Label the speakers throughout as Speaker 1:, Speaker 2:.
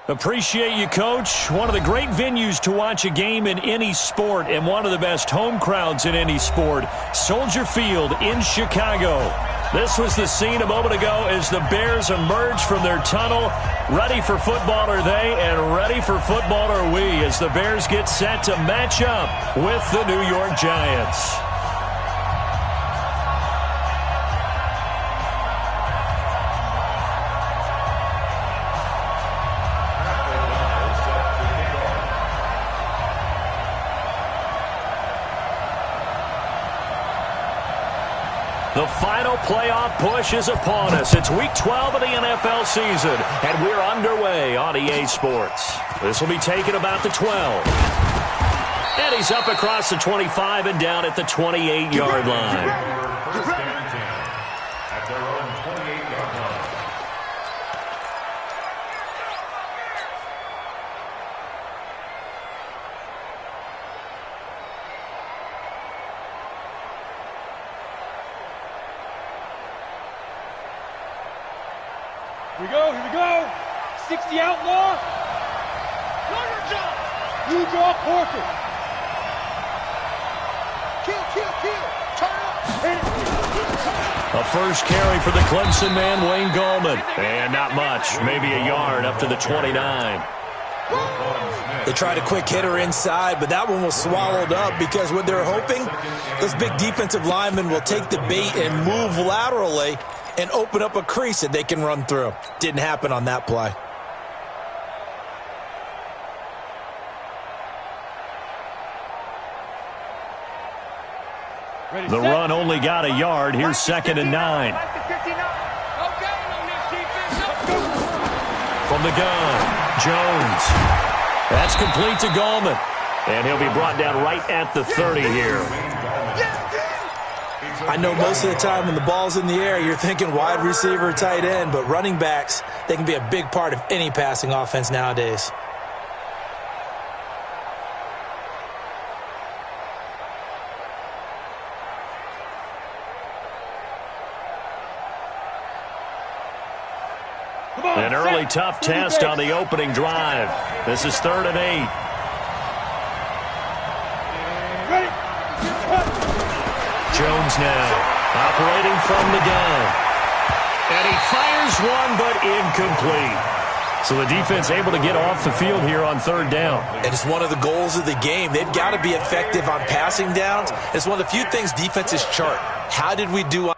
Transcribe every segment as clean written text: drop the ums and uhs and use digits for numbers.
Speaker 1: Appreciate you, Coach. One of the great venues to watch a game in any sport and one of the best home crowds in any sport. Soldier Field in Chicago. This was the scene a moment ago as the Bears emerge from their tunnel. Ready for football are they, and ready for football are we as the Bears get set to match up with the New York Giants. The final playoff push is upon us. It's Week 12 of the NFL season, and we're underway on EA Sports. This will be taken about the 12. And he's up across the 25 and down at the 28-yard line.
Speaker 2: At their own 28-yard line.
Speaker 3: Here we go. 60 outlaw. You draw Porter. Kill. Turn up.
Speaker 1: A first carry for the Clemson man, Wayne Gallman. And not much, maybe a yard up to the 29.
Speaker 4: They tried a quick hitter inside, but that one was swallowed up because what they're hoping, those big defensive linemen will take the bait and move laterally and open up a crease that they can run through. Didn't happen on that play.
Speaker 1: The run only got a yard. Here's 2nd and 9. From the gun, Jones. That's complete to Gallman. And he'll be brought down right at the 30 here.
Speaker 4: I know most of the time when the ball's in the air, you're thinking wide receiver, tight end, but running backs, they can be a big part of any passing offense nowadays.
Speaker 1: An early tough test on the opening drive. This is 3rd and 8. Jones now operating from the gun. And he fires one, but incomplete. So the defense able to get off the field here on 3rd down.
Speaker 4: And it's one of the goals of the game. They've got to be effective on passing downs. It's one of the few things defenses chart. How did we do on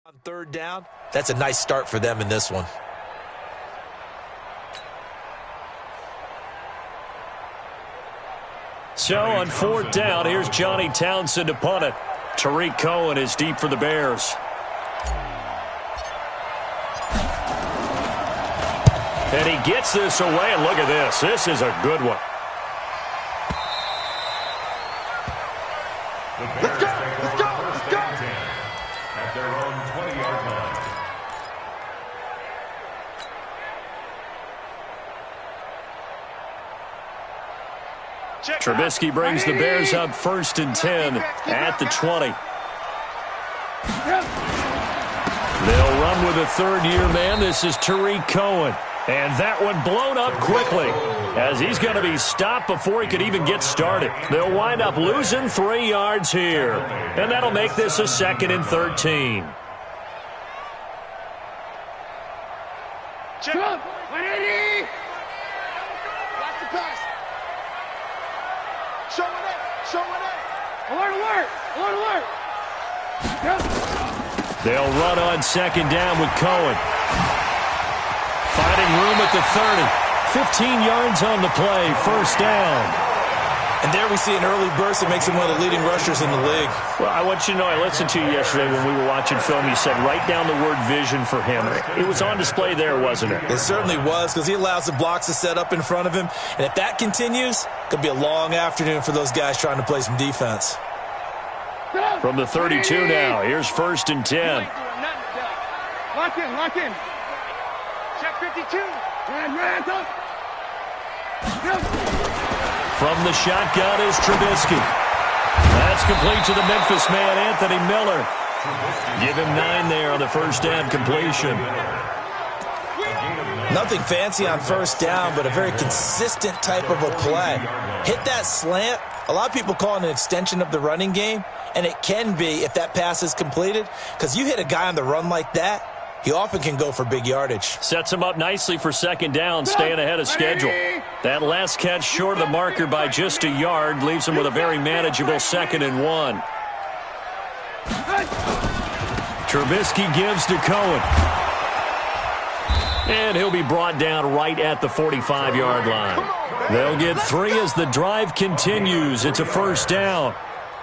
Speaker 4: on 3rd down? That's a nice start for them in this one.
Speaker 1: So on 4th down, here's Johnny Townsend to punt it. Tariq Cohen is deep for the Bears. And he gets this away, and look at this. This is a good one.
Speaker 2: Let's go. At their own 20-yard line.
Speaker 1: Trubisky brings the Bears up 1st and 10 at the 20. They'll run with a 3rd-year man. This is Tariq Cohen. And that one blown up quickly as he's going to be stopped before he could even get started. They'll wind up losing 3 yards here. And that'll make this a 2nd and 13.
Speaker 3: Check. 180. Watch the pass. Show it. Alert.
Speaker 1: They'll run on 2nd down with Cohen. Finding room at the 15 yards on the play, first down.
Speaker 4: And there we see an early burst that makes him one of the leading rushers in the league.
Speaker 1: Well, I want you to know, I listened to you yesterday when we were watching film. You said write down the word vision for him. It was on display there, wasn't it?
Speaker 4: It certainly was, because he allows the blocks to set up in front of him. And if that continues, it could be a long afternoon for those guys trying to play some defense.
Speaker 1: From the 32 now, here's 1st and 10.
Speaker 3: Lock in, lock in. Check 52. Hands up.
Speaker 1: From the shotgun is Trubisky. That's complete to the Memphis man, Anthony Miller. Give him 9 there on the first down completion.
Speaker 4: Nothing fancy on first down, but a very consistent type of a play. Hit that slant. A lot of people call it an extension of the running game, and it can be if that pass is completed, because you hit a guy on the run like that, he often can go for big yardage.
Speaker 1: Sets him up nicely for second down, staying ahead of schedule. That last catch short of the marker by just a yard leaves him with a very manageable 2nd and 1. Trubisky gives to Cohen. And he'll be brought down right at the 45-yard line. They'll get 3 as the drive continues. It's a first down.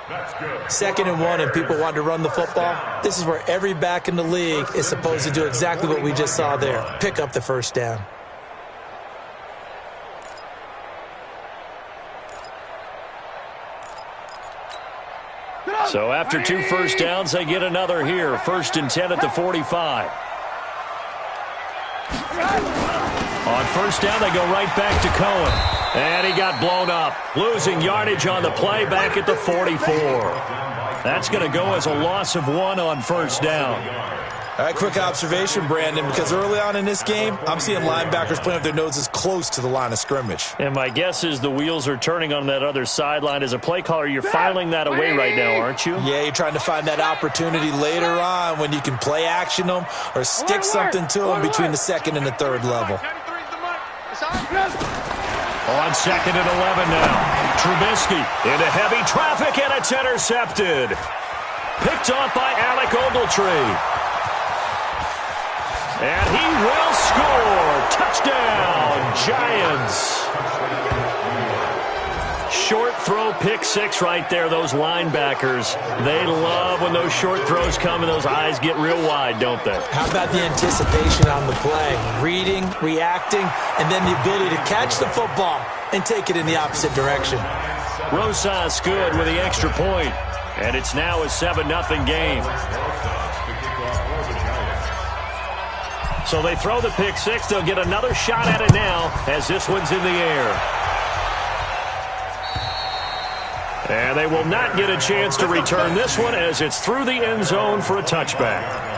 Speaker 4: 2nd and 1, and people want to run the football. This is where every back in the league is supposed to do exactly what we just saw there. Pick up the first down.
Speaker 1: So after 2 first downs, they get another here. 1st and 10 at the 45. On first down, they go right back to Cohen. And he got blown up. Losing yardage on the play back at the 44. That's going to go as a loss of 1 on first down.
Speaker 4: All right, quick observation, Brandon, because early on in this game, I'm seeing linebackers playing with their noses close to the line of scrimmage.
Speaker 1: And my guess is the wheels are turning on that other sideline. As a play caller, you're filing that away right now, aren't you?
Speaker 4: Yeah, you're trying to find that opportunity later on when you can play action them or stick something to them between the 2nd and the 3rd level.
Speaker 1: On 2nd and 11 now. Trubisky into heavy traffic, and it's intercepted. Picked off by Alec Ogletree. And he will score. Touchdown, Giants. Short throw, pick 6 right there. Those linebackers, they love when those short throws come and those eyes get real wide, don't they?
Speaker 4: How about the anticipation on the play? Reading, reacting, and then the ability to catch the football and take it in the opposite direction.
Speaker 1: Rosas good with the extra point. And it's now a 7-0 game. So they throw the pick 6. They'll get another shot at it now as this one's in the air. And they will not get a chance to return this one as it's through the end zone for a touchback.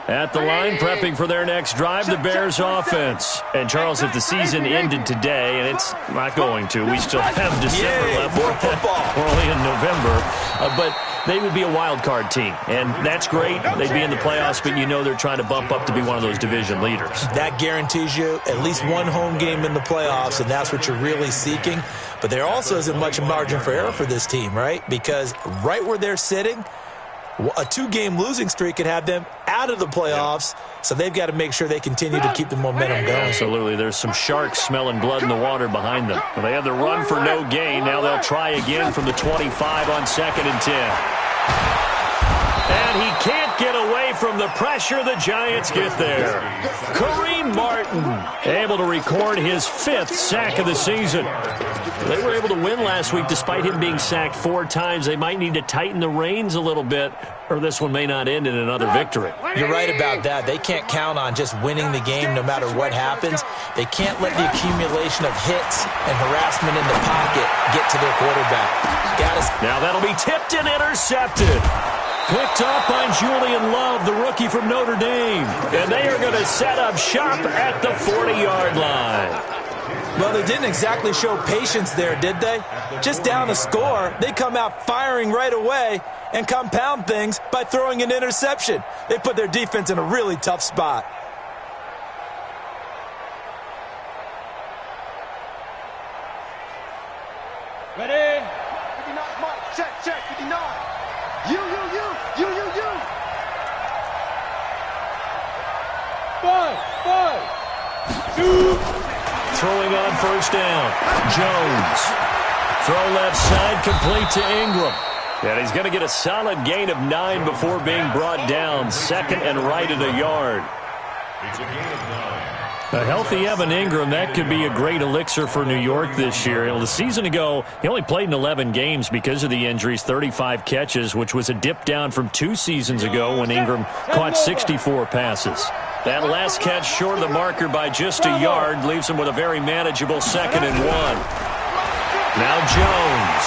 Speaker 1: At the line, prepping for their next drive, the Bears offense. And, Charles, if the season ended today, and it's not going to, we still have December left.
Speaker 4: More football.
Speaker 1: We're only in November. But they would be a wild card team, and that's great. They'd be in the playoffs, but you know they're trying to bump up to be one of those division leaders.
Speaker 4: That guarantees you at least one home game in the playoffs, and that's what you're really seeking. But there also isn't much margin for error for this team, right? Because right where they're sitting, a 2-game losing streak could have them out of the playoffs, so they've got to make sure they continue to keep the momentum going.
Speaker 1: Absolutely. There's some sharks smelling blood in the water behind them. Well, they had the run for no gain. Now they'll try again from the 25 on 2nd and 10. And he can't get away from the pressure. The Giants get there. Kareem Martin able to record his 5th sack of the season. They were able to win last week despite him being sacked 4 times. They might need to tighten the reins a little bit, or this one may not end in another victory.
Speaker 4: You're right about that. They can't count on just winning the game no matter what happens. They can't let the accumulation of hits and harassment in the pocket get to their quarterback.
Speaker 1: Now that'll be tipped and intercepted. Picked up by Julian Love, the rookie from Notre Dame. And they are going to set up shop at the 40-yard line.
Speaker 4: Well, they didn't exactly show patience there, did they? Just down a score, they come out firing right away and compound things by throwing an interception. They put their defense in a really tough spot.
Speaker 3: Ready? 59, Mike. Check, 59. You. 5, 2.
Speaker 1: Throwing on first down. Jones. Throw left side, complete to Ingram. And he's going to get a solid gain of 9 before being brought down. Second and right at a yard.
Speaker 2: It's a gain of 9.
Speaker 1: A healthy Evan Ingram, that could be a great elixir for New York this year. The season ago, he only played in 11 games because of the injuries, 35 catches, which was a dip down from 2 seasons ago when Ingram caught 64 passes. That last catch short of the marker by just a yard leaves him with a very manageable 2nd and 1. Now Jones.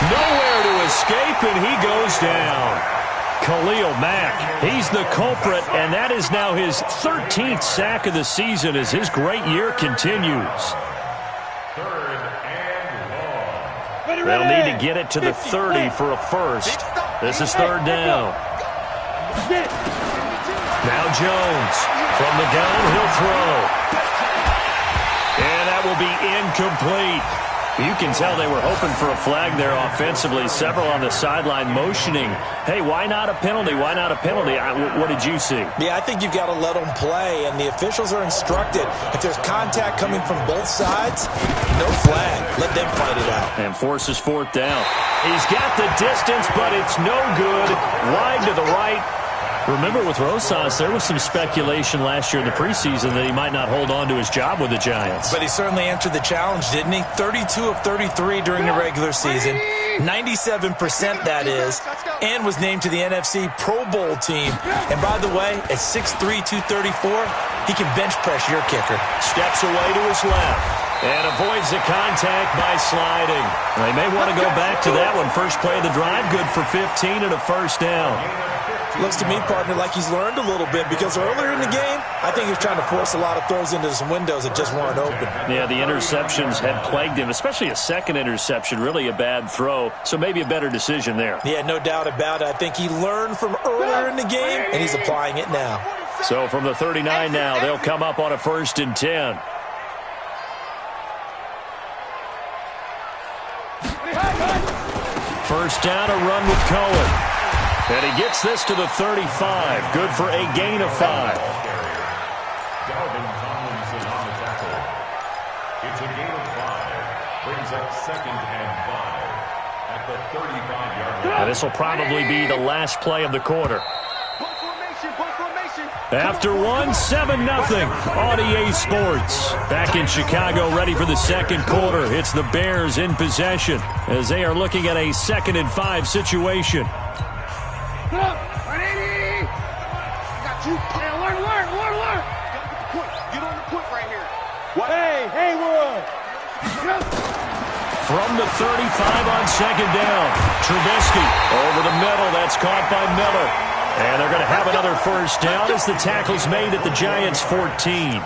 Speaker 1: Nowhere to escape, and he goes down. Khalil Mack, he's the culprit, and that is now his 13th sack of the season as his great year continues.
Speaker 2: 3rd and long.
Speaker 1: They'll need to get it to the 30 for a first. This is 3rd down. Now Jones from the gun, he'll throw. And that will be incomplete. You can tell they were hoping for a flag there offensively. Several on the sideline motioning, hey, why not a penalty? Why not a penalty? What did you see?
Speaker 4: Yeah, I think you've got to let them play, and the officials are instructed. If there's contact coming from both sides, no flag. Let them fight it out.
Speaker 1: And forces 4th down. He's got the distance, but it's no good. Wide to the right. Remember, with Rosas, there was some speculation last year in the preseason that he might not hold on to his job with the Giants.
Speaker 4: But he certainly answered the challenge, didn't he? 32 of 33 during the regular season, 97% that is, and was named to the NFC Pro Bowl team. And by the way, at 6'3", 234, he can bench press your kicker.
Speaker 1: Steps away to his left and avoids the contact by sliding. They may want to go back to that one. First play of the drive, good for 15 and a first down.
Speaker 4: Looks to me, partner, like he's learned a little bit because earlier in the game, I think he was trying to force a lot of throws into some windows that just weren't open.
Speaker 1: Yeah, the interceptions had plagued him, especially a second interception, really a bad throw, so maybe a better decision there.
Speaker 4: Yeah, no doubt about it. I think he learned from earlier in the game, and he's applying it now.
Speaker 1: So from the 39 now, they'll come up on a 1st and 10. First down, a run with Cohen. And he gets this to the 35. Good for a gain of 5.
Speaker 2: Dalvin Tomlinson on the tackle. It's a gain of 5. Brings up 2nd and 5 at the 35-yard line.
Speaker 1: And this will probably be the last play of the quarter. After 7-0 on EA Sports. Back in Chicago, ready for the second quarter. It's the Bears in possession as they are looking at a 2nd and 5 situation.
Speaker 3: Get on the point right here. Hey, Wood.
Speaker 1: From the 35 on 2nd down. Trubisky over the middle. That's caught by Miller. And they're going to have another first down as the tackle's made at the Giants' 14.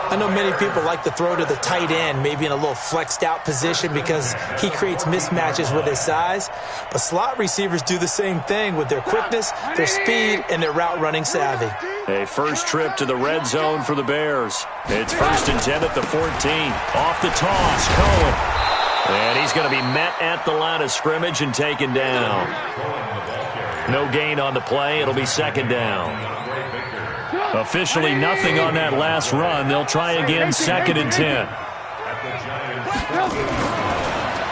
Speaker 4: I know many people like to throw to the tight end, maybe in a little flexed out position because he creates mismatches with his size. But slot receivers do the same thing with their quickness, their speed, and their route running savvy.
Speaker 1: A first trip to the red zone for the Bears. It's 1st and 10 at the 14. Off the toss, Cohen. And he's going to be met at the line of scrimmage and taken down. No gain on the play. It'll be 2nd down. Officially nothing on that last run. They'll try again, 2nd and 10.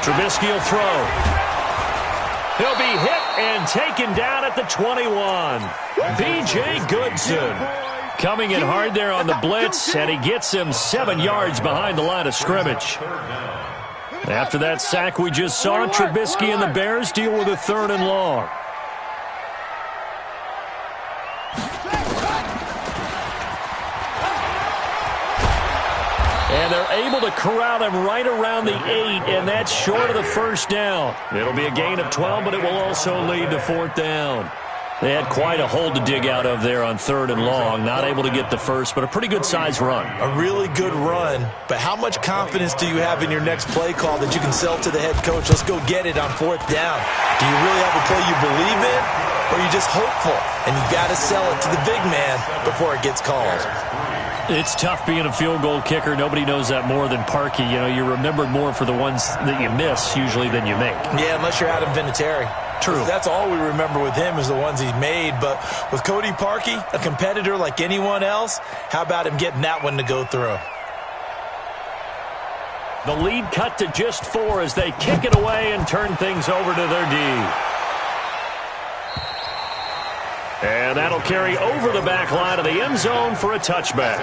Speaker 1: Trubisky will throw. He'll be hit and taken down at the 21. B.J. Goodson coming in hard there on the blitz, and he gets him 7 yards behind the line of scrimmage. After that sack we just saw, Trubisky and the Bears deal with a 3rd and long. And they're able to corral him right around the 8, and that's short of the first down. It'll be a gain of 12, but it will also lead to 4th down. They had quite a hole to dig out of there on 3rd and long. Not able to get the first, but a pretty good-sized run.
Speaker 4: A really good run, but how much confidence do you have in your next play call that you can sell to the head coach? Let's go get it on 4th down. Do you really have a play you believe in, or are you just hopeful, and you got to sell it to the big man before it gets called?
Speaker 1: It's tough being a field goal kicker. Nobody knows that more than Parkey. You know, you're remembered more for the ones that you miss usually than you make.
Speaker 4: Yeah, unless you're Adam Vinatieri.
Speaker 1: True.
Speaker 4: That's all we remember with him is the ones he's made. But with Cody Parkey, a competitor like anyone else, how about him getting that one to go through?
Speaker 1: The lead cut to just 4 as they kick it away and turn things over to their D. And that'll carry over the back line of the end zone for a touchback.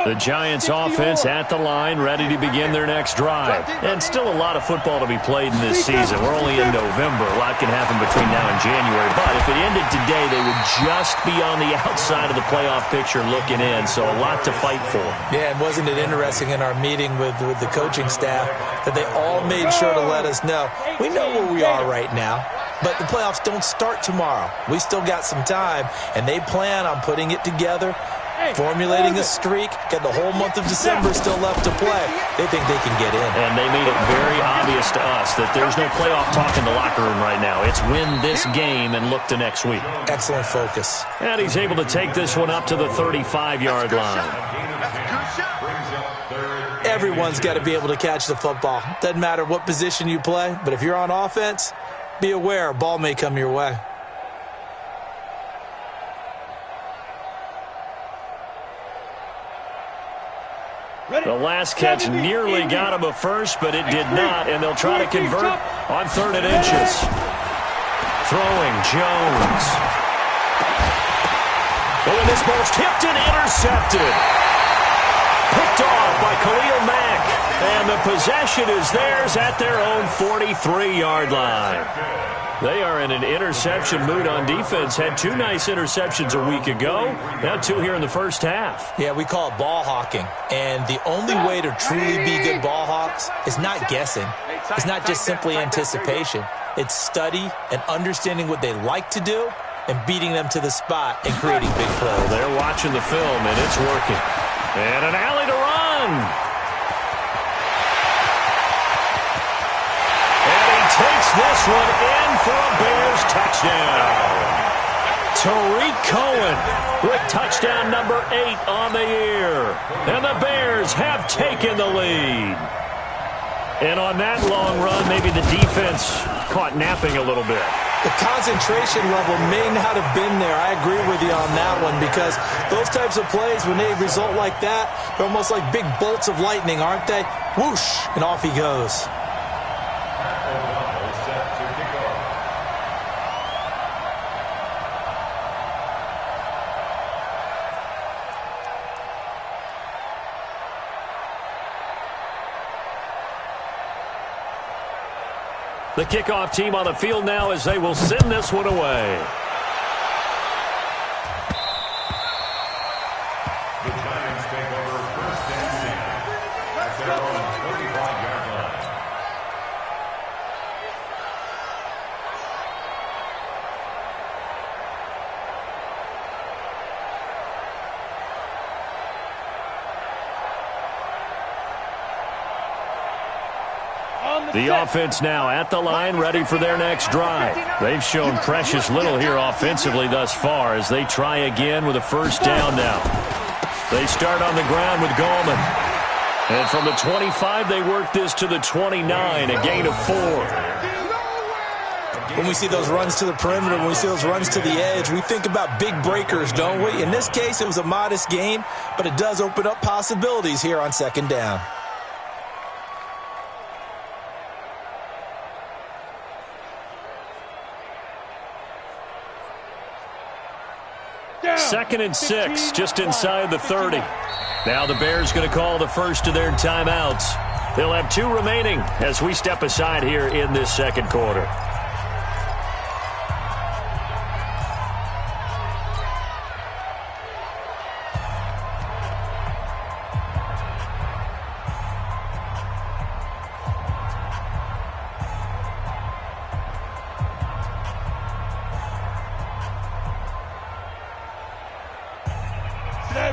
Speaker 1: The Giants offense at the line, ready to begin their next drive. And still a lot of football to be played in this season. We're only in November. A lot can happen between now and January. But if it ended today, they would just be on the outside of the playoff picture looking in. So a lot to fight for.
Speaker 4: Yeah, and wasn't it interesting in our meeting with the coaching staff that they all made sure to let us know, we know where we are right now, but the playoffs don't start tomorrow. We still got some time, and they plan on putting it together, formulating a streak, got the whole month of December still left to play. They think they can get in.
Speaker 1: And they made it very obvious to us that there's no playoff talk in the locker room right now. It's win this game and look to next week.
Speaker 4: Excellent focus.
Speaker 1: And he's able to take this one up to the 35-yard line.
Speaker 4: Everyone's got to be able to catch the football. Doesn't matter what position you play, but if you're on offense, be aware a ball may come your way.
Speaker 1: The last catch nearly got him a first, but it did not, and they'll try to convert on 3rd and inches. Throwing, Jones. Oh, and this ball's tipped and intercepted. Picked off by Khalil Mack, and the possession is theirs at their own 43-yard line. They are in an interception mood on defense. Had 2 nice interceptions a week ago. Now 2 here in the first half.
Speaker 4: Yeah, we call it ball hawking. And the only way to truly be good ball hawks is not guessing. It's not just simply anticipation. It's study and understanding what they like to do and beating them to the spot and creating big plays.
Speaker 1: They're watching the film, and it's working. And an alley to run. Takes this one in for a Bears touchdown. Tariq Cohen with touchdown number 8 on the year. And the Bears have taken the lead. And on that long run, maybe the defense caught napping a little bit.
Speaker 4: The concentration level may not have been there. I agree with you on that one because those types of plays, when they result like that, they're almost like big bolts of lightning, aren't they? Whoosh, and off he goes.
Speaker 1: The kickoff team on the field now as they will send this one away.
Speaker 2: The Giants take over 1st and 10 at their own 25-yard line.
Speaker 1: The offense now at the line, ready for their next drive. They've shown precious little here offensively thus far as they try again with a 1st down now. They start on the ground with Gallman. And from the 25, they work this to the 29, a gain of 4.
Speaker 4: When we see those runs to the perimeter, when we see those runs to the edge, we think about big breakers, don't we? In this case, it was a modest gain, but it does open up possibilities here on 2nd down.
Speaker 1: Second and 6, just inside the 30. Now the Bears going to call the first of their timeouts. They'll have 2 remaining as we step aside here in this 2nd quarter.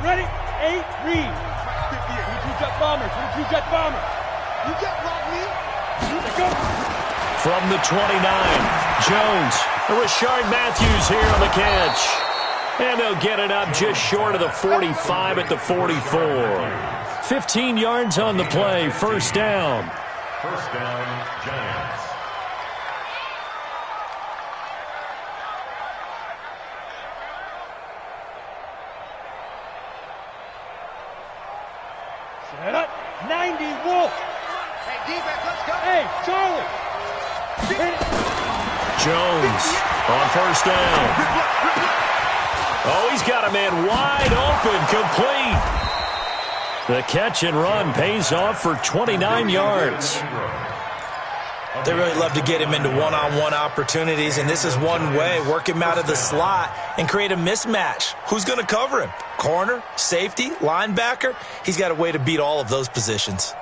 Speaker 3: ready? 8, read. 22 jet bomber, 22 jet bomber. You jet rock me. Go.
Speaker 1: From the 29, Jones. Rashard Matthews here on the catch. And they'll get it up just short of the 45 at the 44. 15 yards on the play, first down.
Speaker 2: First down, Giants.
Speaker 3: Set up. 90 Wolf. Hey, defense, let's go. Hey, Charlie.
Speaker 1: Jones on first down. Oh, he's got a man wide open, complete. The catch and run pays off for 29 yards.
Speaker 4: They really love to get him into one-on-one opportunities, and this is one way. Work him out of the slot and create a mismatch. Who's going to cover him? Corner, safety, linebacker? He's got a way to beat all of those positions.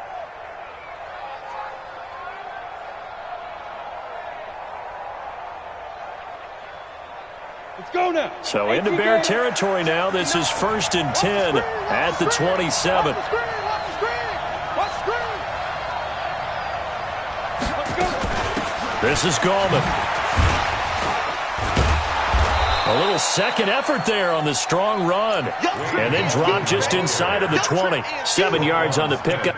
Speaker 3: Let's go now.
Speaker 1: So into Bear territory now. This is 1st and 10 at the 27. This is Gallman. A little second effort there on the strong run. And then drop just inside of the 20. 7 yards on the pickup.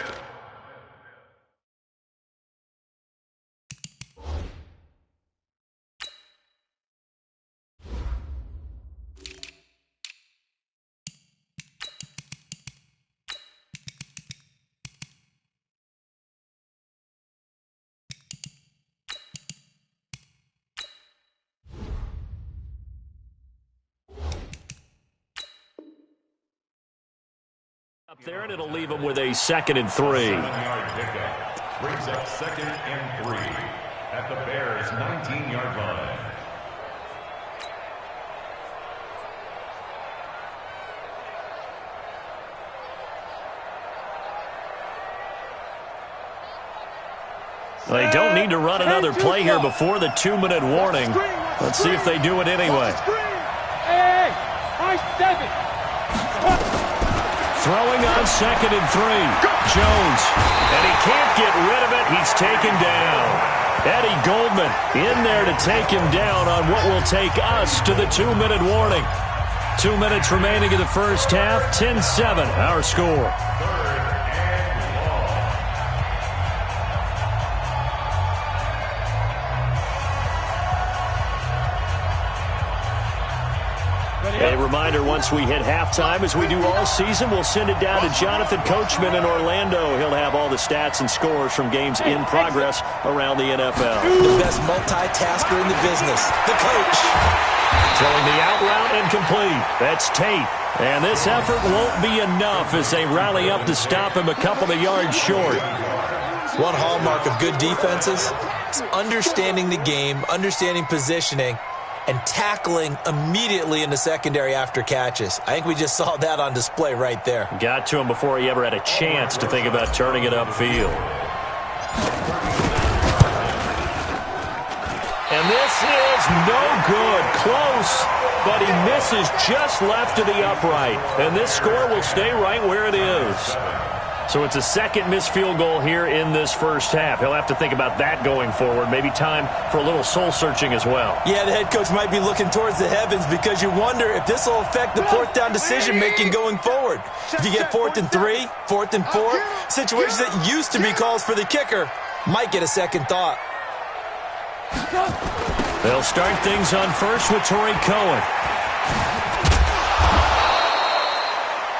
Speaker 1: Up there, and it'll leave them with a 2nd and 3.
Speaker 2: 7-yard pickup brings up 2nd and 3 at the Bears' 19-yard line.
Speaker 1: They don't need to run another play here before the 2-minute warning. Let's see if they do it anyway.
Speaker 3: Hey, high 7.
Speaker 1: Throwing on 2nd and 3. Jones. And he can't get rid of it. He's taken down. Eddie Goldman in there to take him down on what will take us to the 2-minute warning. 2 minutes remaining in the first half. 10-7, our score. A reminder, once we hit halftime, as we do all season, we'll send it down to Jonathan Coachman in Orlando. He'll have all the stats and scores from games in progress around the NFL.
Speaker 4: The best multitasker in the business, the coach.
Speaker 1: Throwing the out route and complete. That's Tate. And this effort won't be enough as they rally up to stop him a couple of yards short.
Speaker 4: One hallmark of good defenses is understanding the game, understanding positioning, and tackling immediately in the secondary after catches. I think we just saw that on display right there.
Speaker 1: Got to him before he ever had a chance to think about turning it upfield. And this is no good. Close, but he misses just left of the upright. And this score will stay right where it is. So it's a second missed field goal here in this first half. He'll have to think about that going forward. Maybe time for a little soul-searching as well.
Speaker 4: Yeah, the head coach might be looking towards the heavens because you wonder if this will affect the fourth down decision-making going forward. If you get 4th and 3, 4th and 4, situations that used to be calls for the kicker might get a second thought.
Speaker 1: They'll start things on first with Torrey Cohen.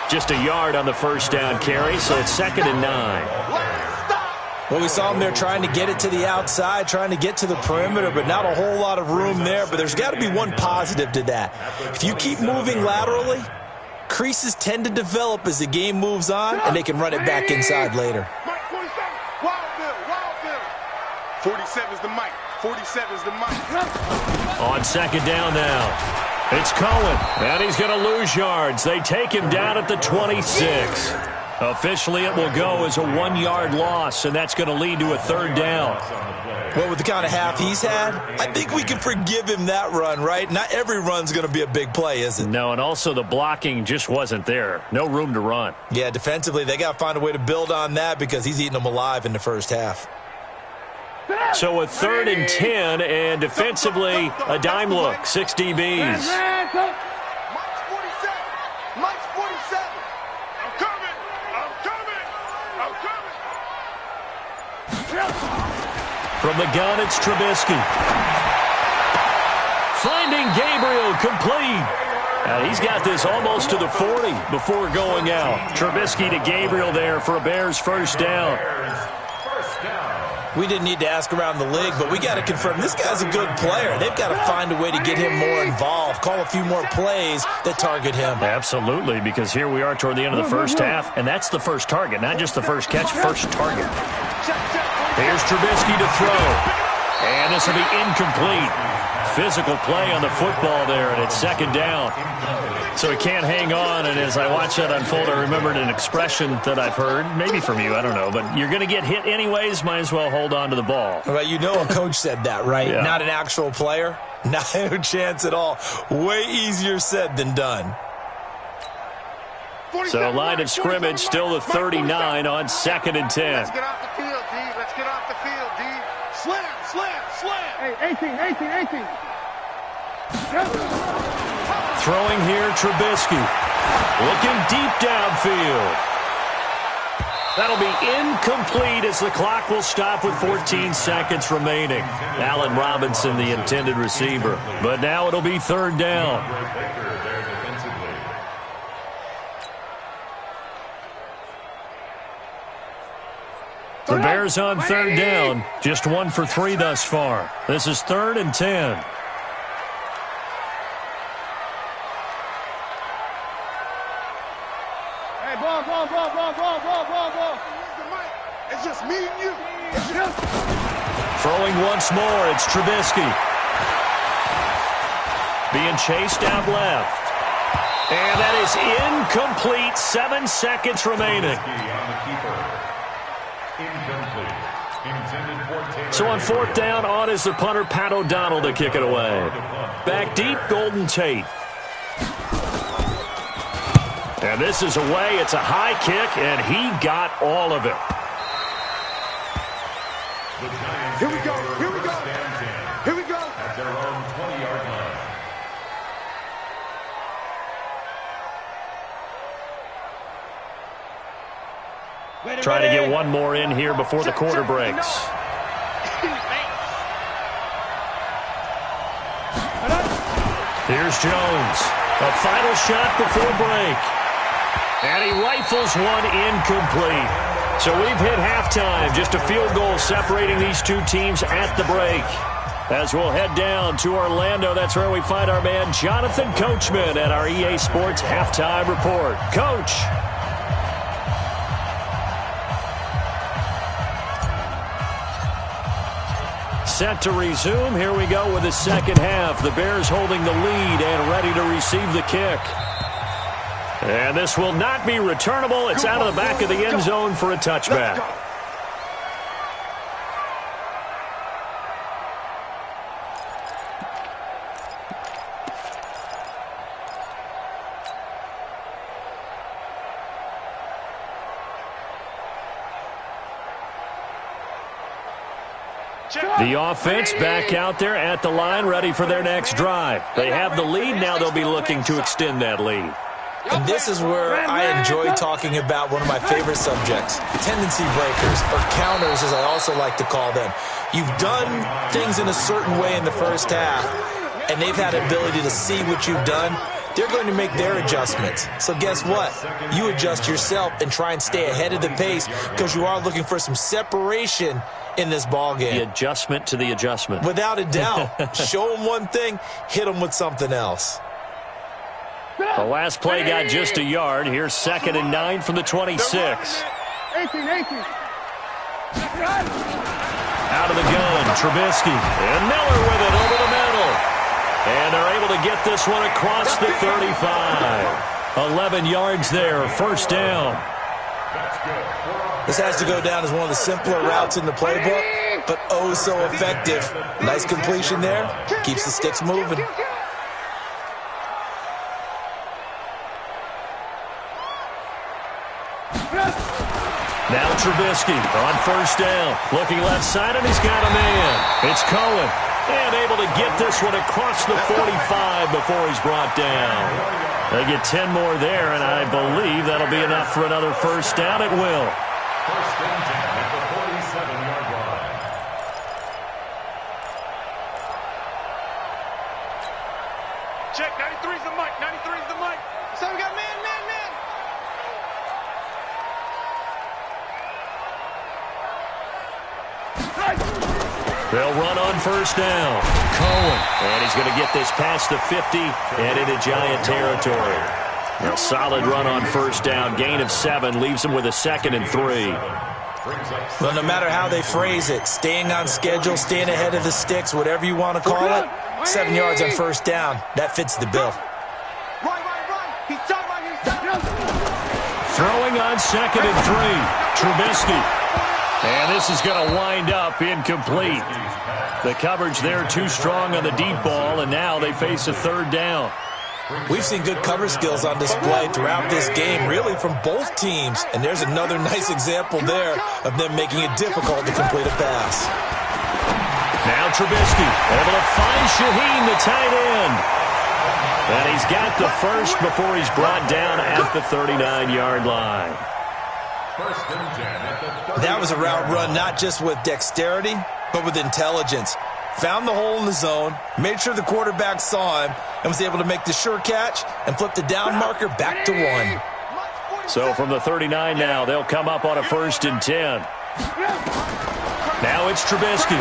Speaker 1: Just a yard on the first down carry, so it's 2nd and 9.
Speaker 4: Well, we saw him there trying to get it to the outside, trying to get to the perimeter, but not a whole lot of room there. But there's got to be one positive to that. If you keep moving laterally, creases tend to develop as the game moves on, and they can run it back inside later.
Speaker 3: 47 is the mic. 47 is the mic.
Speaker 1: On 2nd down now. It's Cohen, and he's going to lose yards. They take him down at the 26. Officially, it will go as a 1-yard loss, and that's going to lead to a third down.
Speaker 4: Well, with the kind of half he's had, I think we can forgive him that run, right? Not every run's going to be a big play, is it?
Speaker 1: No, and also the blocking just wasn't there. No room to run.
Speaker 4: Yeah, defensively, they got to find a way to build on that because he's eating them alive in the first half.
Speaker 1: So a 3rd and 10, and defensively, a dime look, 6 DBs. From the gun, it's Trubisky. Finding Gabriel, complete. And he's got this almost to the 40 before going out. Trubisky to Gabriel there for a Bears first down.
Speaker 4: We didn't need to ask around the league, but we got to confirm this guy's a good player. They've got to find a way to get him more involved, call a few more plays that target him.
Speaker 1: Absolutely, because here we are toward the end of the first half, and that's the first target, not just the first catch, first target. Here's Trubisky to throw, and this will be incomplete. Physical play on the football there, and it's 2nd down. So he can't hang on, and as I watch that unfold, I remembered an expression that I've heard, maybe from you, I don't know, but you're going to get hit anyways, might as well hold on to the ball.
Speaker 4: Well, you know a coach said that, right?
Speaker 1: Yeah. Not
Speaker 4: an actual player? No chance at all. Way easier said than done.
Speaker 1: So line of scrimmage, still the 39 on 2nd and 10.
Speaker 3: Let's get off the field, D. Let's get off the field, D. Slam. Hey, 18.
Speaker 1: Throwing here, Trubisky. Looking deep downfield. That'll be incomplete as the clock will stop with 14 seconds remaining. Allen Robinson, the intended receiver. But now it'll be 3rd down. The Bears on 3rd down. Just 1 for 3 thus far. This is 3rd and 10.
Speaker 3: Hey, ball. It's just me and you.
Speaker 1: Throwing once more, it's Trubisky. Being chased out left. And that is incomplete. 7 seconds remaining. So on 4th down, on is the punter, Pat O'Donnell, to kick it away. Back deep, Golden Tate. And this is away. It's a high kick, and he got all of it.
Speaker 3: Here we go.
Speaker 2: At their own 20-yard line.
Speaker 1: Try to get one more in here before the quarter breaks. Here's Jones. A final shot before break. And he rifles one incomplete. So we've hit halftime. Just a field goal separating these two teams at the break. As we'll head down to Orlando, that's where we find our man Jonathan Coachman at our EA Sports Halftime Report. Coach. Set to resume. Here we go with the second half. The Bears holding the lead and ready to receive the kick. And this will not be returnable. It's out of the back of the end zone for a touchback. The offense back out there at the line, ready for their next drive. They have the lead. Now they'll be looking to extend that lead.
Speaker 4: And this is where I enjoy talking about one of my favorite subjects, tendency breakers, or counters as I also like to call them. You've done things in a certain way in the first half, and they've had ability to see what you've done. They're going to make their adjustments. So guess what? You adjust yourself and try and stay ahead of the pace because you are looking for some separation in this ball game.
Speaker 1: The adjustment to the adjustment.
Speaker 4: Without a doubt. Show them one thing, hit them with something else.
Speaker 1: The last play got just a yard. Here's 2nd and 9 from the 26.
Speaker 3: 18.
Speaker 1: Out of the gun, Trubisky. And Miller with it over the middle. And they're able to get this one across the 35. 11 yards there, first down.
Speaker 4: This has to go down as one of the simpler routes in the playbook, but oh so effective. Nice completion there. Keeps the sticks moving.
Speaker 1: Now Trubisky on first down. Looking left side, and he's got a man. It's Cohen. And able to get this one across the 45 before he's brought down. They get 10 more there, and I believe that'll be enough for another first down. It will.
Speaker 2: First and 10 at the 47-yard line.
Speaker 3: Check, 93's the mic, 93's the mic. So we got man.
Speaker 1: They'll run on first down. Cohen. And he's going to get this past the 50 and into Giant territory. A solid run on first down. Gain of 7 leaves him with a 2nd and 3.
Speaker 4: Well, no matter how they phrase it, staying on schedule, staying ahead of the sticks, whatever you want to call it, 7 yards on first down, that fits the bill.
Speaker 1: Throwing on 2nd and 3. Trubisky. And this is going to wind up incomplete. The coverage there too strong on the deep ball, and now they face a 3rd down.
Speaker 4: We've seen good cover skills on display throughout this game, really from both teams. And there's another nice example there of them making it difficult to complete a pass.
Speaker 1: Now Trubisky able to find Shaheen, the tight end. And he's got the first before he's brought down at the 39-yard line.
Speaker 2: First and 10 at the 30.
Speaker 4: That was a route run not just with dexterity, but with intelligence. Found the hole in the zone, made sure the quarterback saw him, and was able to make the sure catch and flip the down marker back to 1.
Speaker 1: So from the 39 now, they'll come up on a 1st and 10. Now it's Trubisky.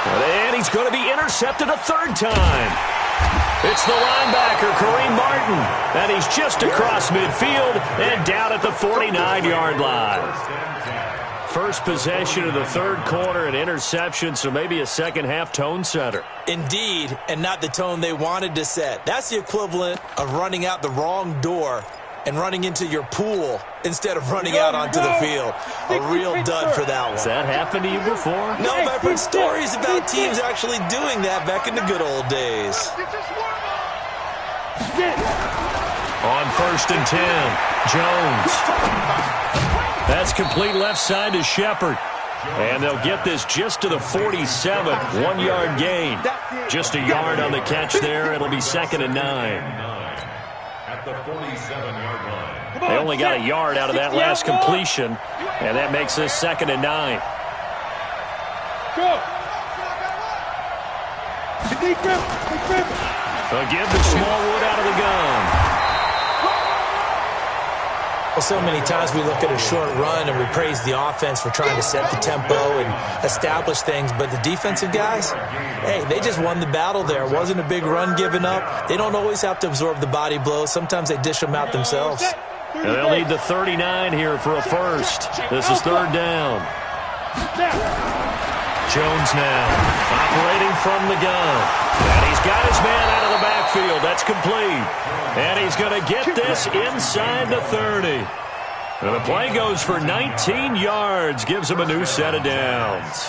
Speaker 1: And he's going to be intercepted a 3rd time. It's the linebacker, Kareem Martin, and he's just across midfield and down at the 49-yard line. First possession of the 3rd quarter, an interception, so maybe a second-half tone setter.
Speaker 4: Indeed, and not the tone they wanted to set. That's the equivalent of running out the wrong door and running into your pool instead of running out onto the field. A real dud for that one.
Speaker 1: Has that happened to you before?
Speaker 4: No, but I've heard stories about teams actually doing that back in the good old days.
Speaker 1: On 1st and 10, Jones. That's complete left side to Shepard. And they'll get this just to the 47, 1-yard gain. Just a yard on the catch there. It'll be 2nd and 9.
Speaker 2: At the 47-yard line.
Speaker 1: They only got a yard out of that last completion, and that makes this 2nd and 9.
Speaker 3: Go.
Speaker 1: They'll give the Smallwood out of the gun.
Speaker 4: Well, so many times we look at a short run and we praise the offense for trying to set the tempo and establish things, but the defensive guys, hey, they just won the battle there. It wasn't a big run given up. They don't always have to absorb the body blows. Sometimes they dish them out themselves.
Speaker 1: And they'll need the 39 here for a first. This is 3rd down. Jones now operating from the gun. And he's got his man out of the backfield. That's complete. And he's going to get this inside the 30. And the play goes for 19 yards. Gives him a new set of downs.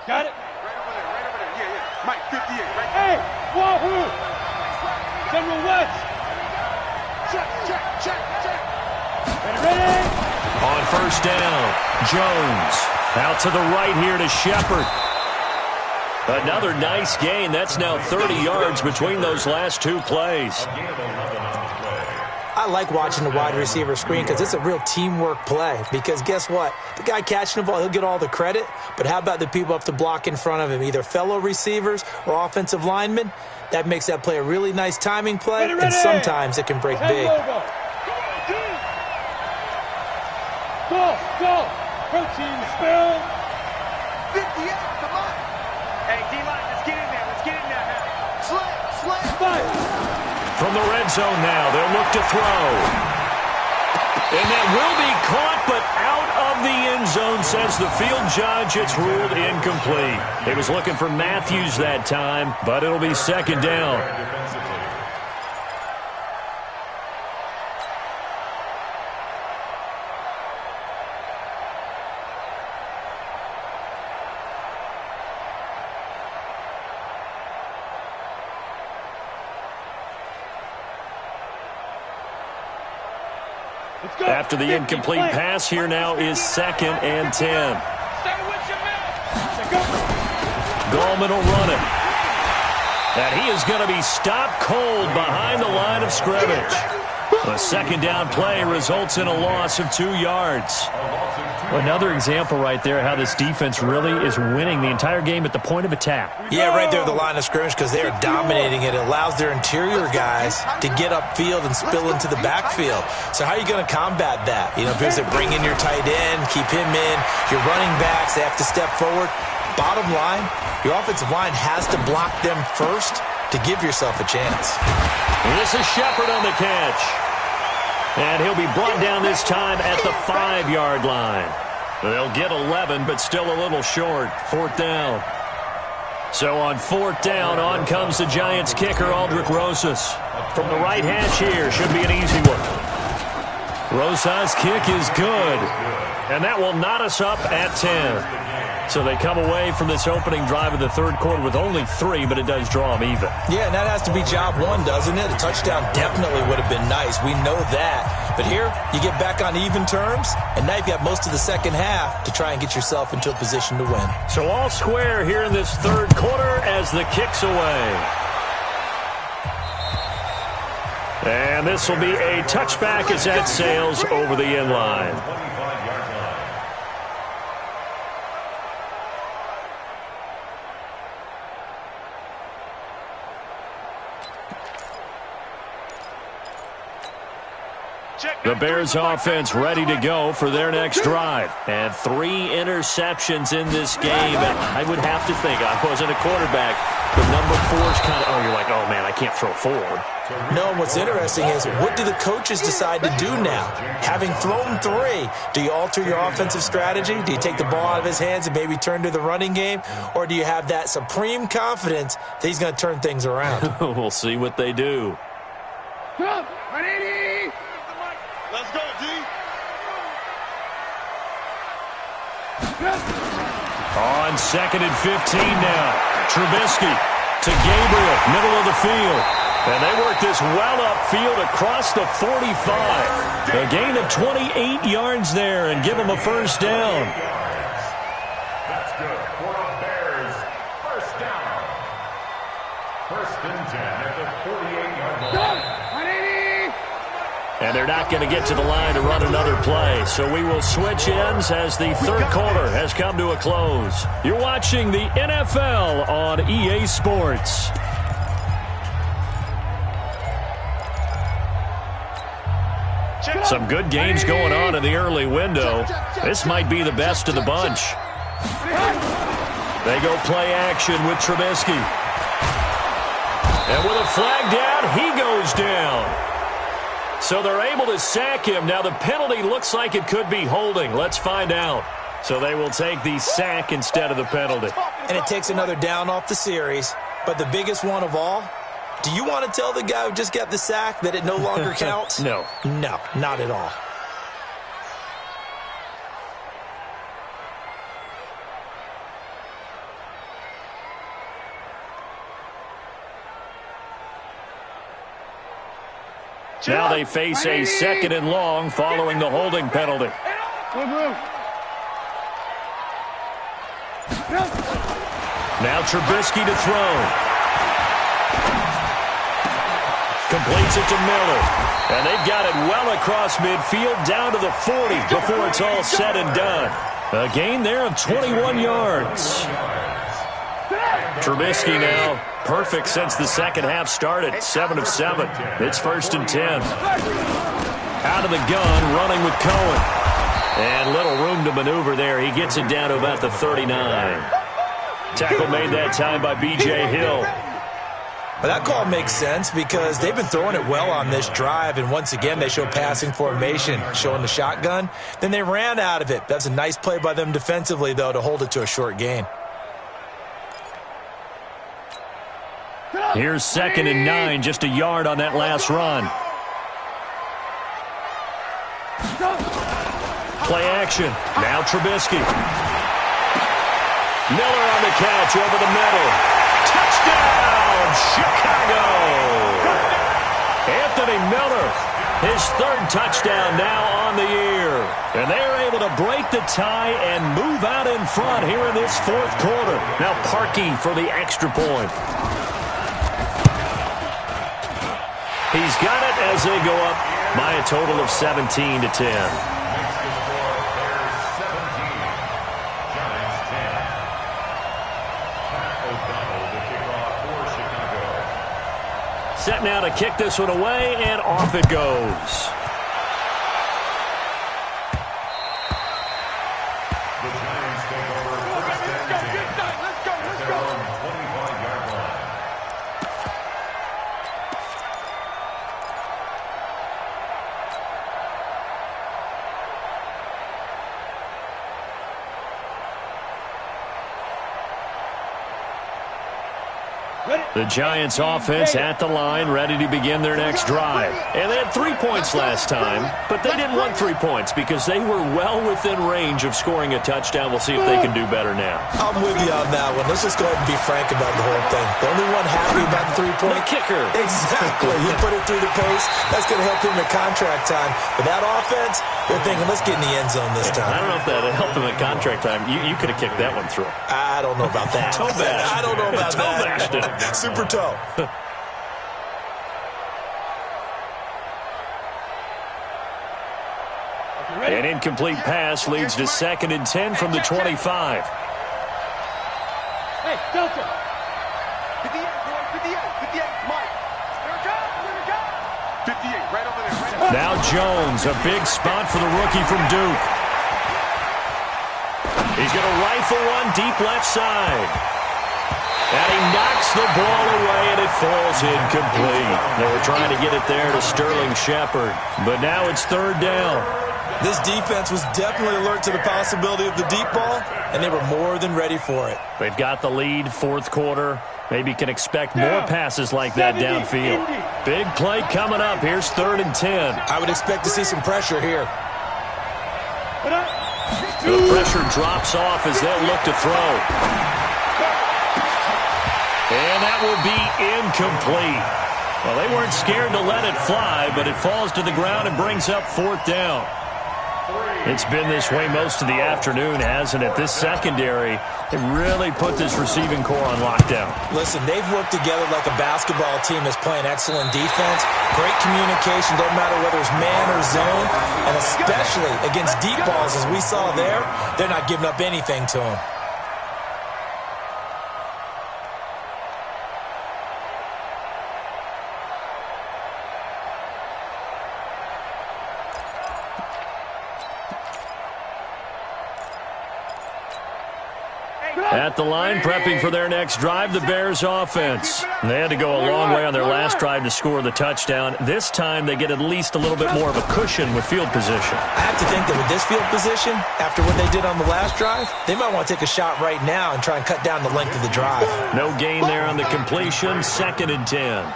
Speaker 3: Got it? Right over there. Yeah. Mike, 58, right? Hey, wahoo! General West. Check. Ready?
Speaker 1: On first down, Jones. Out to the right here to Shepard. Another nice gain. That's now 30 yards between those last 2 plays.
Speaker 4: I like watching the wide receiver screen because it's a real teamwork play. Because guess what? The guy catching the ball, he'll get all the credit. But how about the people up to block in front of him, either fellow receivers or offensive linemen? That makes that play a really nice timing play, and sometimes it can break big.
Speaker 3: Go. Protein spill. 58, come on. Hey, D-line, let's get in there now. Slam.
Speaker 1: From the red zone now, they'll look to throw. And that will be caught, but out of the end zone, says the field judge. It's ruled incomplete. He was looking for Matthews that time, but it'll be second down. After the incomplete pass, here now is 2nd and 10. Gallman will run it. And he is going to be stopped cold behind the line of scrimmage. A second down play results in a loss of 2 yards. Another example right there how this defense really is winning the entire game at the point of attack.
Speaker 4: Yeah, right there at the line of scrimmage because they are dominating it. It allows their interior guys to get upfield and spill into the backfield. So how are you going to combat that? You know, because they bring in your tight end, keep him in. Your running backs, they have to step forward. Bottom line, your offensive line has to block them first to give yourself a chance.
Speaker 1: This is Shepard on the catch. And he'll be brought down this time at the 5-yard line. They'll get 11, but still a little short. 4th down. So on 4th down, on comes the Giants kicker, Aldrick Rosas. From the right hash here, should be an easy one. Rosas' kick is good. And that will knot us up at 10. So they come away from this opening drive of the third quarter with only 3, but it does draw them even.
Speaker 4: Yeah, and that has to be job one, doesn't it? A touchdown definitely would have been nice. We know that. But here, you get back on even terms, and now you've got most of the second half to try and get yourself into a position to win.
Speaker 1: So all square here in this third quarter as the kick's away. And this will be a touchback as that sails over the end line. The Bears offense ready to go for their next drive. And 3 interceptions in this game. And I would have to think, I wasn't a quarterback, but number 4 is kind of, oh, you're like, oh, man, I can't throw 4.
Speaker 4: No, and what's interesting is, what do the coaches decide to do now? Having thrown 3, do you alter your offensive strategy? Do you take the ball out of his hands and maybe turn to the running game? Or do you have that supreme confidence that he's going to turn things around?
Speaker 1: We'll see what they do.
Speaker 3: Come, 180. Let's go, D.
Speaker 1: On 2nd and 15 now. Trubisky to Gabriel, middle of the field. And they work this well upfield across the 45. A gain of 28 yards there and give them a first down.
Speaker 2: That's good for the Bears. First down. 1st and 10 at the 48-yard line.
Speaker 1: And they're not going to get to the line to run another play. So we will switch ends as the third quarter has come to a close. You're watching the NFL on EA Sports. Some good games going on in the early window. This might be the best of the bunch. They go play action with Trubisky. And with a flag down, he goes down. So they're able to sack him. Now the penalty looks like it could be holding. Let's find out. So they will take the sack instead of the penalty.
Speaker 4: And it takes another down off the series. But the biggest one of all, do you want to tell the guy who just got the sack that it no longer counts?
Speaker 1: No.
Speaker 4: No, not at all.
Speaker 1: Now they face a 2nd and long following the holding penalty. Now Trubisky to throw. Completes it to Miller. And they've got it well across midfield down to the 40 before it's all said and done. A gain there of 21 yards. Trubisky now perfect since the second half started. 7 of 7. It's 1st and 10. Out of the gun, running with Cohen. And little room to maneuver there. He gets it down to about the 39. Tackle made that time by B.J. Hill.
Speaker 4: But that call makes sense because they've been throwing it well on this drive, and once again they show passing formation, showing the shotgun. Then they ran out of it. That's a nice play by them defensively, though, to hold it to a short gain.
Speaker 1: Here's 2nd and 9, just a yard on that last run. Play action. Now Trubisky. Miller on the catch over the middle. Touchdown, Chicago! Anthony Miller, his 3rd touchdown now on the year. And they're able to break the tie and move out in front here in this 4th quarter. Now Parkey for the extra point. He's got it as they go up by a total of 17-10. Set now to kick this one away, and off it goes.
Speaker 2: The Giants take over first and 10. Let's go. At their own 25-yard line.
Speaker 1: The Giants offense at the line, ready to begin their next drive. And they had 3 points last time, but they didn't want 3 points because they were well within range of scoring a touchdown. We'll see if they can do better now.
Speaker 4: I'm with you on that one. Let's just go ahead and be frank about the whole thing. The only one happy about the 3-point?
Speaker 1: The kicker.
Speaker 4: Exactly. You put it through the post. That's going to help him in contract time. But that offense, they're thinking, let's get in the end zone this time.
Speaker 1: I don't know if that helped him in contract time. You could have kicked that one through.
Speaker 4: I don't know about that.
Speaker 1: Toe bash.
Speaker 4: I don't know about
Speaker 1: Toe
Speaker 4: that.
Speaker 1: bashed it.
Speaker 4: Super toe.
Speaker 1: An incomplete pass leads to 2nd and 10 from the 25.
Speaker 3: Hey, Delta. 58, boy, 58, Mike. 58, right over there.
Speaker 1: Now Jones, a big spot for the rookie from Duke. He's going to rifle one deep left side. And he knocks the ball away, and it falls incomplete. They were trying to get it there to Sterling Shepard. But now it's 3rd down.
Speaker 4: This defense was definitely alert to the possibility of the deep ball, and they were more than ready for it.
Speaker 1: They've got the lead, 4th quarter. Maybe can expect more passes like that downfield. Big play coming up. Here's 3rd and 10.
Speaker 4: I would expect to see some pressure here.
Speaker 1: The pressure drops off as they'll look to throw. And that will be incomplete. Well, they weren't scared to let it fly, but it falls to the ground and brings up 4th down. It's been this way most of the afternoon, hasn't it? This secondary, it really put this receiving core on lockdown.
Speaker 4: Listen, they've worked together like a basketball team that's playing excellent defense. Great communication, doesn't matter whether it's man or zone. And especially against deep balls, as we saw there, they're not giving up anything to them.
Speaker 1: At the line, prepping for their next drive, the Bears offense. They had to go a long way on their last drive to score the touchdown. This time, they get at least a little bit more of a cushion with field position.
Speaker 4: I have to think that with this field position, after what they did on the last drive, they might want to take a shot right now and try and cut down the length of the drive.
Speaker 1: No gain there on the completion, 2nd and 10.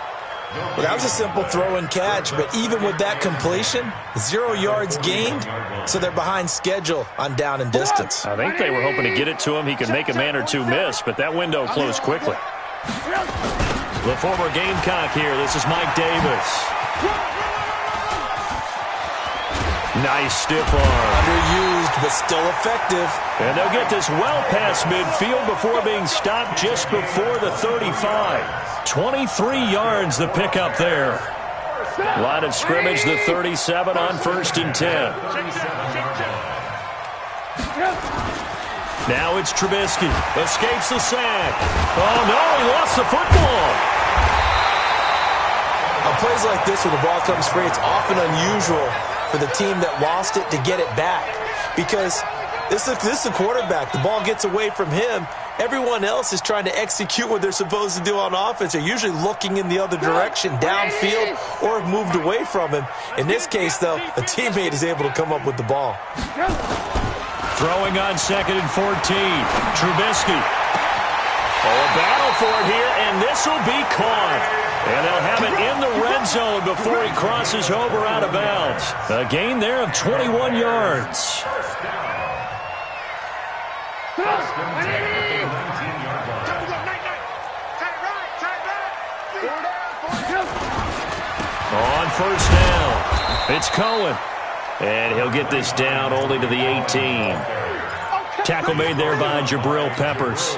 Speaker 4: Well, that was a simple throw and catch, but even with that completion, 0 yards gained, so they're behind schedule on down and distance.
Speaker 1: I think they were hoping to get it to him. He could make a man or two miss, but that window closed quickly. The former Gamecock here. This is Mike Davis. Nice stiff arm.
Speaker 4: Underused, but still effective.
Speaker 1: And they'll get this well past midfield before being stopped just before the 35. 23 yards the pickup there. Line of scrimmage, the 37 on 1st and 10. Now it's Trubisky. Escapes the sack. Oh, no, he lost the football.
Speaker 4: On plays like this, when the ball comes free, it's often unusual for the team that lost it to get it back. Because this is a quarterback. The ball gets away from him, Everyone else is trying to execute what they're supposed to do on offense. They're usually looking in the other direction, downfield, or have moved away from him. In this case, though, a teammate is able to come up with the ball.
Speaker 1: Throwing on 2nd and 14. Trubisky. Oh, a battle for it here, and this will be caught. And they'll have it in the red zone before he crosses over out of bounds. A gain there of 21 yards. On 1st down, it's Cohen. And he'll get this down only to the 18. Tackle made there by Jabril Peppers.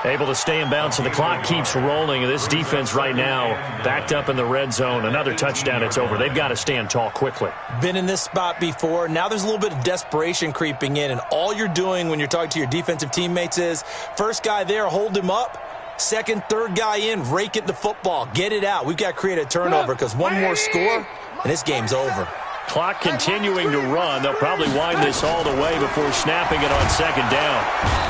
Speaker 1: Able to stay in bounds, so the clock keeps rolling. This defense right now backed up in the red zone. Another touchdown, it's over. They've got to stand tall quickly.
Speaker 4: Been in this spot before. Now there's a little bit of desperation creeping in, and all you're doing when you're talking to your defensive teammates is, first guy there, hold him up. Second, third guy in, rake it the football. Get it out. We've got to create a turnover because one more score, and this game's over.
Speaker 1: Clock continuing to run. They'll probably wind this all the way before snapping it on 2nd down.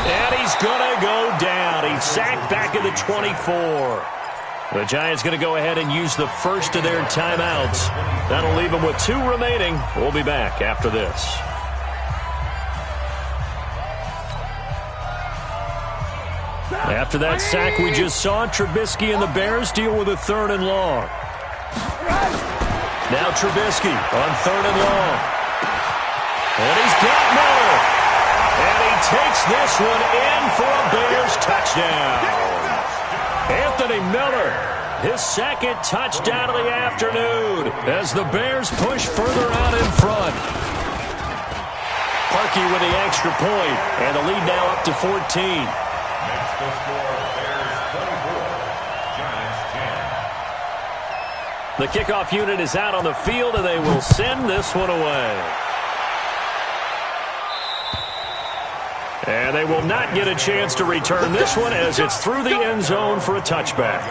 Speaker 1: And he's going to go down. He's sacked back at the 24. The Giants going to go ahead and use the first of their timeouts. That'll leave them with 2 remaining. We'll be back after this. After that sack we just saw, Trubisky and the Bears deal with a 3rd and long. Now Trubisky on 3rd and long. And he's got Miller. And he takes this one in for a Bears touchdown. Anthony Miller, his 2nd touchdown of the afternoon as the Bears push further out in front. Parkey with the extra point, and the lead now up to 14.
Speaker 2: Next to score, Bears 24, Giants 10.
Speaker 1: The kickoff unit is out on the field, and they will send this one away. And they will not get a chance to return this one as it's through the end zone for a touchback.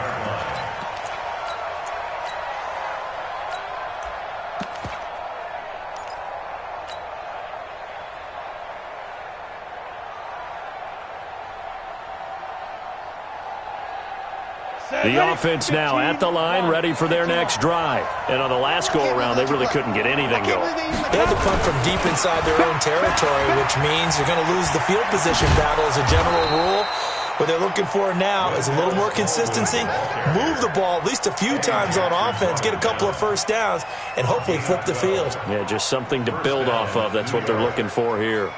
Speaker 1: The offense now at the line, ready for their next drive. And on the last go-around, they really couldn't get anything going.
Speaker 4: They had to punt from deep inside their own territory, which means you're going to lose the field position battle as a general rule. What they're looking for now is a little more consistency, move the ball at least a few times on offense, get a couple of first downs, and hopefully flip the field.
Speaker 1: Yeah, just something to build off of. That's what they're looking for here.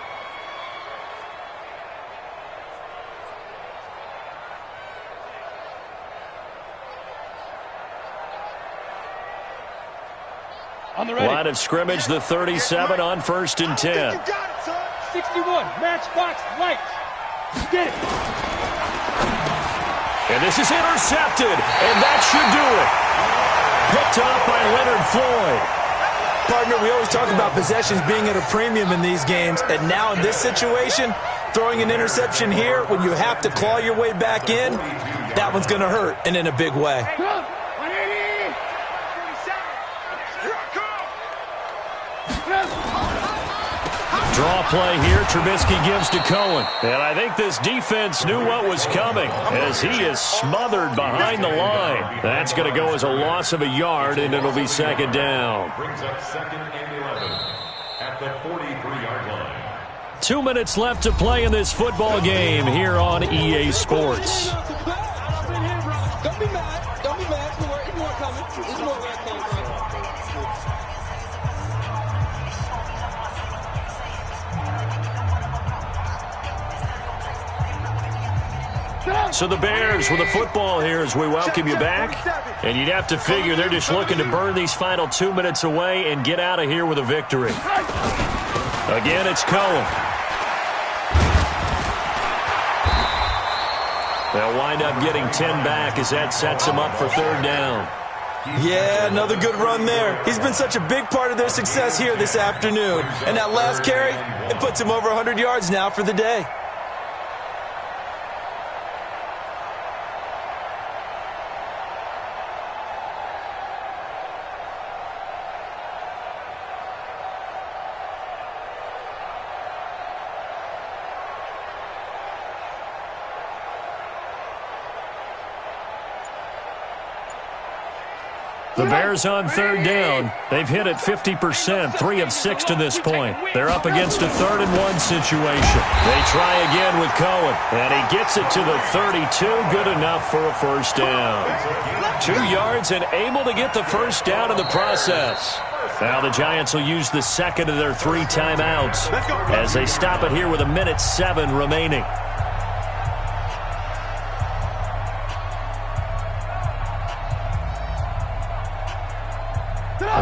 Speaker 1: Line of scrimmage, the 37 on 1st and 10.
Speaker 3: 61, matchbox, lights. Get it.
Speaker 1: And this is intercepted, and that should do it. Picked up by Leonard Floyd.
Speaker 4: Partner, we always talk about possessions being at a premium in these games, and now in this situation, throwing an interception here when you have to claw your way back in, that one's going to hurt, and in a big way.
Speaker 1: Draw play here. Trubisky gives to Cohen. And I think this defense knew what was coming as he is smothered behind the line. That's going to go as a loss of a yard, and it'll be 2nd down.
Speaker 2: Brings up 2nd and 11 at the 43-yard line.
Speaker 1: 2 minutes left to play in this football game here on EA Sports.
Speaker 3: Don't be mad. Don't be mad. It's more coming. It's more where it came from.
Speaker 1: So the Bears with the football here as we welcome you back. And you'd have to figure they're just looking to burn these final 2 minutes away and get out of here with a victory. Again, it's Cohen. They'll wind up getting 10 back as that sets them up for 3rd down.
Speaker 4: Yeah, another good run there. He's been such a big part of their success here this afternoon. And that last carry, it puts him over 100 yards now for the day.
Speaker 1: The Bears on third down. They've hit it 50%, 3 of 6 to this point. They're up against a 3rd-and-1 situation. They try again with Cohen, and he gets it to the 32. Good enough for a first down. 2 yards and able to get the first down in the process. Now the Giants will use the second of their 3 timeouts as they stop it here with 1:07 remaining.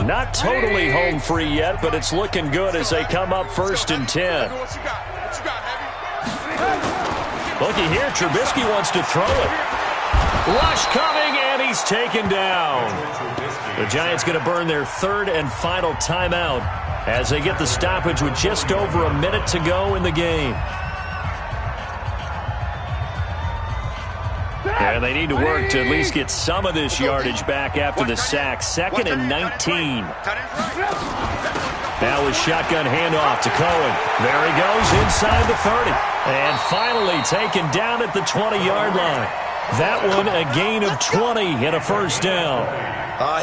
Speaker 1: Not totally home free yet, but it's looking good as they come up 1st and 10. Looky here, Trubisky wants to throw it. Rush coming, and he's taken down. The Giants going to burn their 3rd and final timeout as they get the stoppage with just over a minute to go in the game. And they need to work to at least get some of this yardage back after the sack. 2nd and 19. Now a shotgun handoff to Cohen. There he goes inside the 30. And finally taken down at the 20-yard line. That one a gain of 20 and a first down.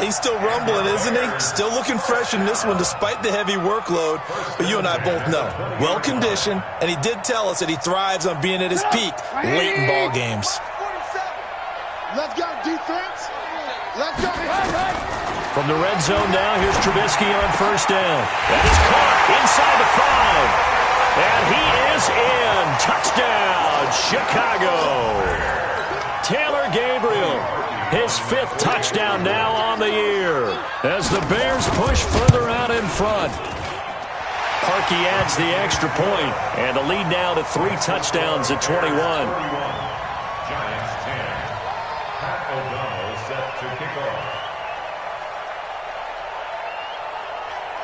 Speaker 4: He's still rumbling, isn't he? Still looking fresh in this one despite the heavy workload. But you and I both know, well-conditioned, and he did tell us that he thrives on being at his peak late in ball games.
Speaker 3: Let's go, defense. Let's go.
Speaker 1: From the red zone now, here's Trubisky on first down. That is caught inside the 5. And he is in. Touchdown, Chicago. Taylor Gabriel, his 5th touchdown now on the year as the Bears push further out in front. Parkey adds the extra point, and the lead now to 3 touchdowns at 21.
Speaker 2: Giants 10. Pat O'Donnell set to kick off.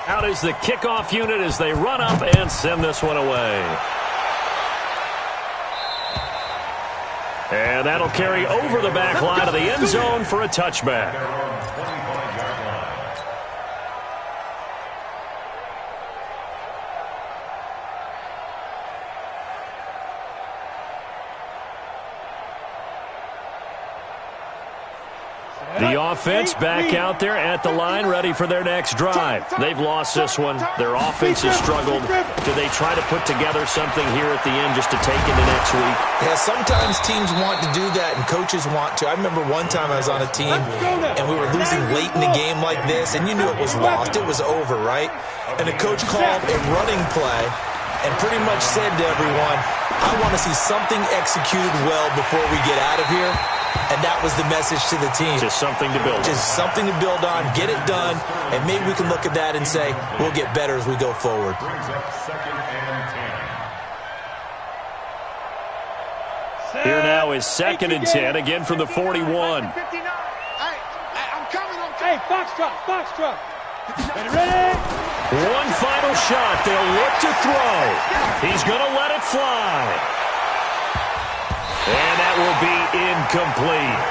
Speaker 1: Out is the kickoff unit as they run up and send this one away. And that'll carry over the back line of the end zone for a touchback. The offense back out there at the line, ready for their next drive. They've lost this one. Their offense has struggled. Do they try to put together something here at the end just to take into next week?
Speaker 4: Yeah, sometimes teams want to do that and coaches want to. I remember one time I was on a team and we were losing late in the game like this, and you knew it was lost. It was over, right? And the coach called a running play and pretty much said to everyone, I want to see something executed well before we get out of here. And that was the message to the team.
Speaker 1: Just something to build on.
Speaker 4: Just something to build on, get it done, and maybe we can look at that and say, we'll get better as we go forward.
Speaker 2: Brings up 2nd and 10.
Speaker 1: Here now is 2nd and 10, again from the 41.
Speaker 3: Hey, I'm coming. Hey, box truck. Ready?
Speaker 1: One final shot. They'll look to throw. He's going to let it fly. And that will be incomplete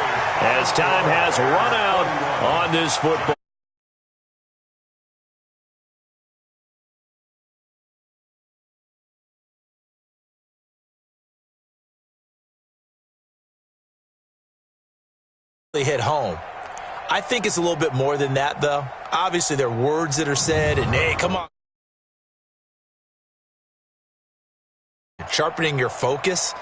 Speaker 1: as time has run out on this football.
Speaker 4: They hit home. I think it's a little bit more than that, though. Obviously, there are words that are said, and hey, come on. Sharpening your focus.